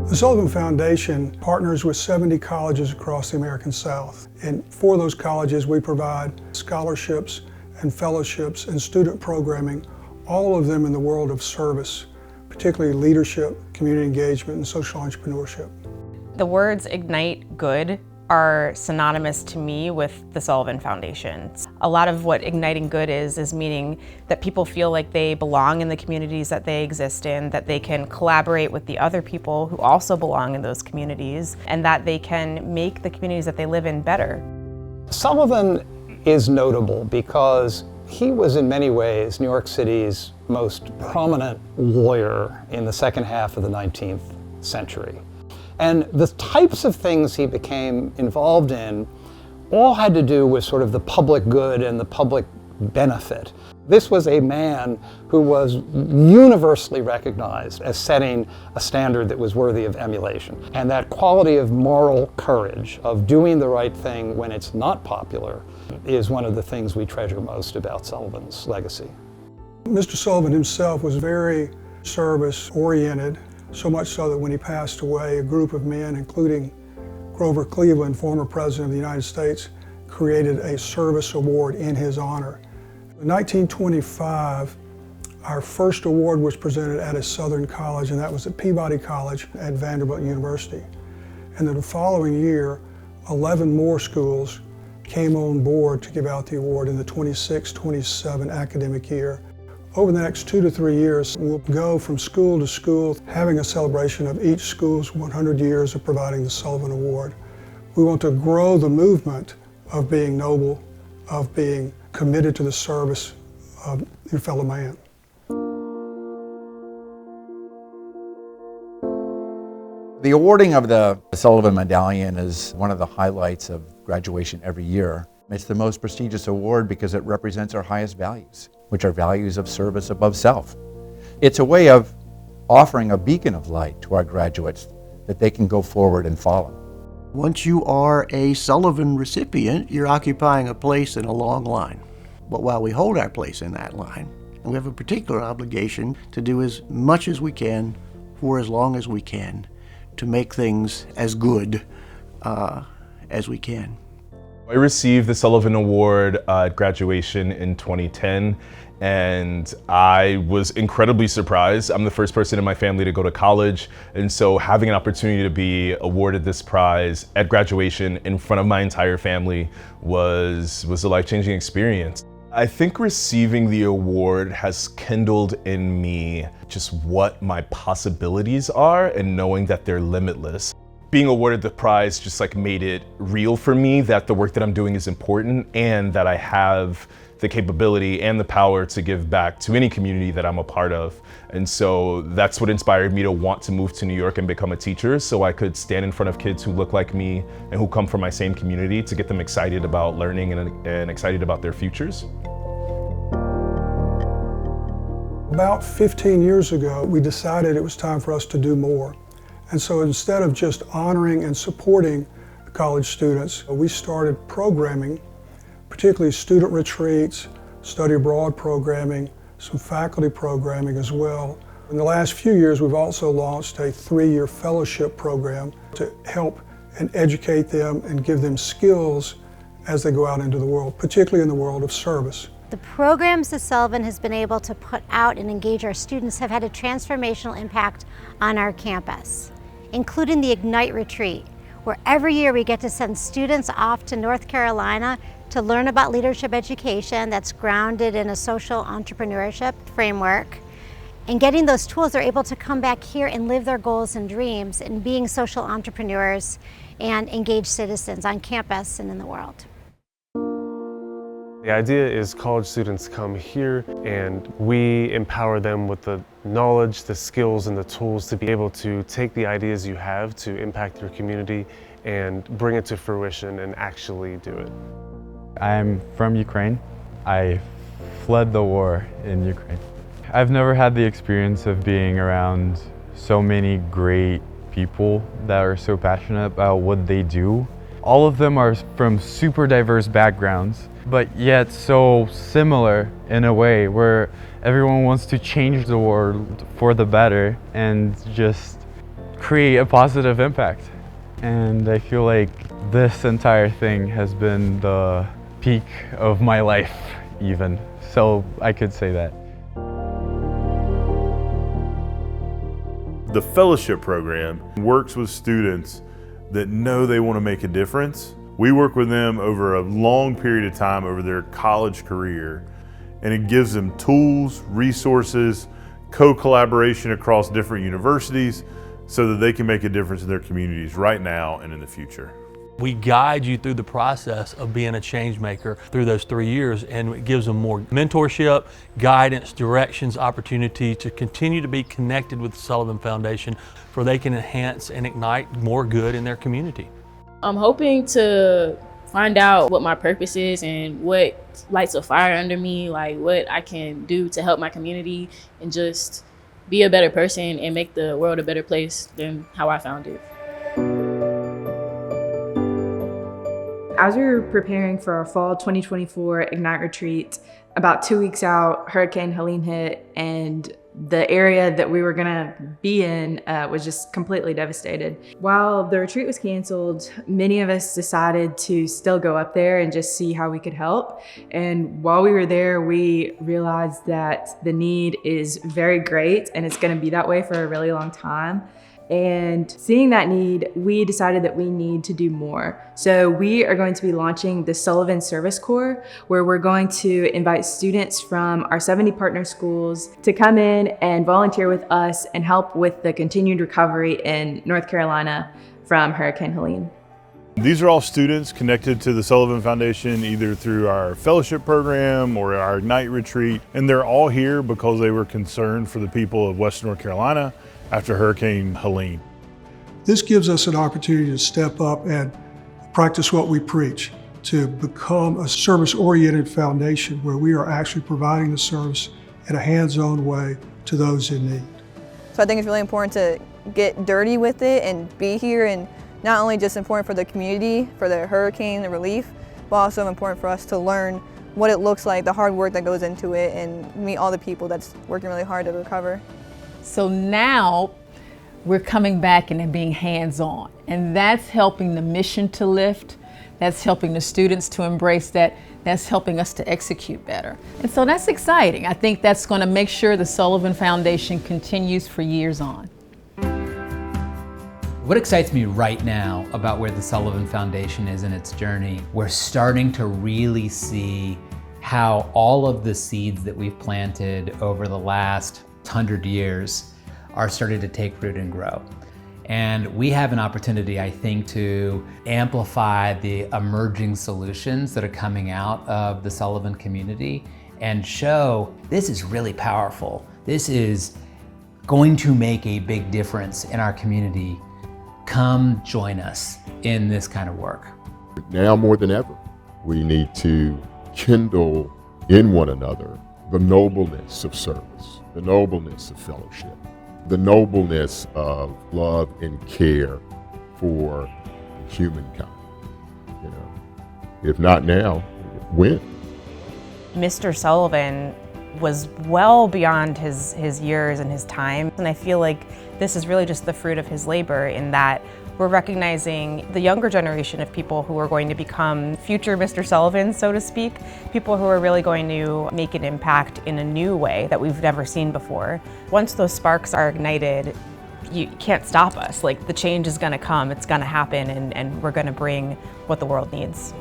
The Sullivan Foundation partners with 70 colleges across the American South. And for those colleges, we provide scholarships and fellowships and student programming, all of them in the world of service, particularly leadership, community engagement, and social entrepreneurship. The words ignite good are synonymous to me with the Sullivan Foundation. A lot of what igniting good is meaning that people feel like they belong in the communities that they exist in, that they can collaborate with the other people who also belong in those communities, and that they can make the communities that they live in better. Sullivan is notable because he was in many ways New York City's most prominent lawyer in the second half of the 19th century. And the types of things he became involved in all had to do with sort of the public good and the public benefit. This was a man who was universally recognized as setting a standard that was worthy of emulation. And that quality of moral courage, of doing the right thing when it's not popular, is one of the things we treasure most about Sullivan's legacy. Mr. Sullivan himself was very service-oriented, so much so that when he passed away, a group of men, including Grover Cleveland, former President of the United States, created a service award in his honor. In 1925, our first award was presented at a Southern college, and that was at Peabody College at Vanderbilt University. And then the following year, 11 more schools came on board to give out the award in the 26-27 academic year. Over the next 2 to 3 years, we'll go from school to school, having a celebration of each school's 100 years of providing the Sullivan Award. We want to grow the movement of being noble, of being committed to the service of your fellow man. The awarding of the Sullivan Medallion is one of the highlights of graduation every year. It's the most prestigious award because it represents our highest values, which are values of service above self. It's a way of offering a beacon of light to our graduates that they can go forward and follow. Once you are a Sullivan recipient, you're occupying a place in a long line. But while we hold our place in that line, we have a particular obligation to do as much as we can for as long as we can to make things as good as we can. I received the Sullivan Award at graduation in 2010, and I was incredibly surprised. I'm the first person in my family to go to college, and so having an opportunity to be awarded this prize at graduation in front of my entire family was a life-changing experience. I think receiving the award has kindled in me just what my possibilities are and knowing that they're limitless. Being awarded the prize just made it real for me that the work that I'm doing is important and that I have the capability and the power to give back to any community that I'm a part of. And so that's what inspired me to want to move to New York and become a teacher, so I could stand in front of kids who look like me and who come from my same community to get them excited about learning and excited about their futures. About 15 years ago, we decided it was time for us to do more. And so instead of just honoring and supporting college students, we started programming, particularly student retreats, study abroad programming, some faculty programming as well. In the last few years, we've also launched a 3-year fellowship program to help and educate them and give them skills as they go out into the world, particularly in the world of service. The programs that Sullivan has been able to put out and engage our students have had a transformational impact on our campus, including the Ignite Retreat, where every year we get to send students off to North Carolina to learn about leadership education that's grounded in a social entrepreneurship framework. And getting those tools, they're able to come back here and live their goals and dreams in being social entrepreneurs and engaged citizens on campus and in the world. The idea is college students come here and we empower them with the knowledge, the skills, and the tools to be able to take the ideas you have to impact your community and bring it to fruition and actually do it. I'm from Ukraine. I fled the war in Ukraine. I've never had the experience of being around so many great people that are so passionate about what they do. All of them are from super diverse backgrounds, but yet so similar in a way where everyone wants to change the world for the better and just create a positive impact. And I feel like this entire thing has been the peak of my life even, so I could say that. The fellowship program works with students that know they want to make a difference. We work with them over a long period of time over their college career, and it gives them tools, resources, co-collaboration across different universities so that they can make a difference in their communities right now and in the future. We guide you through the process of being a change maker through those 3 years, and it gives them more mentorship, guidance, directions, opportunity to continue to be connected with the Sullivan Foundation so they can enhance and ignite more good in their community. I'm hoping to find out what my purpose is and what lights a fire under me, like what I can do to help my community and just be a better person and make the world a better place than how I found it. As we were preparing for our fall 2024 Ignite retreat, about 2 weeks out, Hurricane Helene hit, and the area that we were gonna be in was just completely devastated. While the retreat was canceled, many of us decided to still go up there and just see how we could help. And while we were there, we realized that the need is very great, and it's gonna be that way for a really long time. And seeing that need, we decided that we need to do more. So we are going to be launching the Sullivan Service Corps, where we're going to invite students from our 70 partner schools to come in and volunteer with us and help with the continued recovery in North Carolina from Hurricane Helene. These are all students connected to the Sullivan Foundation either through our fellowship program or our Ignite retreat, and they're all here because they were concerned for the people of Western North Carolina after Hurricane Helene. This gives us an opportunity to step up and practice what we preach, to become a service-oriented foundation where we are actually providing the service in a hands-on way to those in need. So I think it's really important to get dirty with it and be here, and not only just important for the community, for the hurricane, the relief, but also important for us to learn what it looks like, the hard work that goes into it, and meet all the people that's working really hard to recover. So now we're coming back and being hands-on, and that's helping the mission to lift, that's helping the students to embrace that, that's helping us to execute better. And so that's exciting. I think that's going to make sure the Sullivan Foundation continues for years on. What excites me right now about where the Sullivan Foundation is in its journey, we're starting to really see how all of the seeds that we've planted over the last 100 years are starting to take root and grow. And we have an opportunity, I think, to amplify the emerging solutions that are coming out of the Sullivan community and show this is really powerful. This is going to make a big difference in our community. Come join us in this kind of work. Now more than ever, we need to kindle in one another the nobleness of service, the nobleness of fellowship, the nobleness of love and care for humankind. You know, if not now, when? Mr. Sullivan was well beyond his years and his time, and I feel like this is really just the fruit of his labor in that we're recognizing the younger generation of people who are going to become future Mr. Sullivans, so to speak, people who are really going to make an impact in a new way that we've never seen before. Once those sparks are ignited, you can't stop us. Like, the change is gonna come, it's gonna happen, and we're gonna bring what the world needs.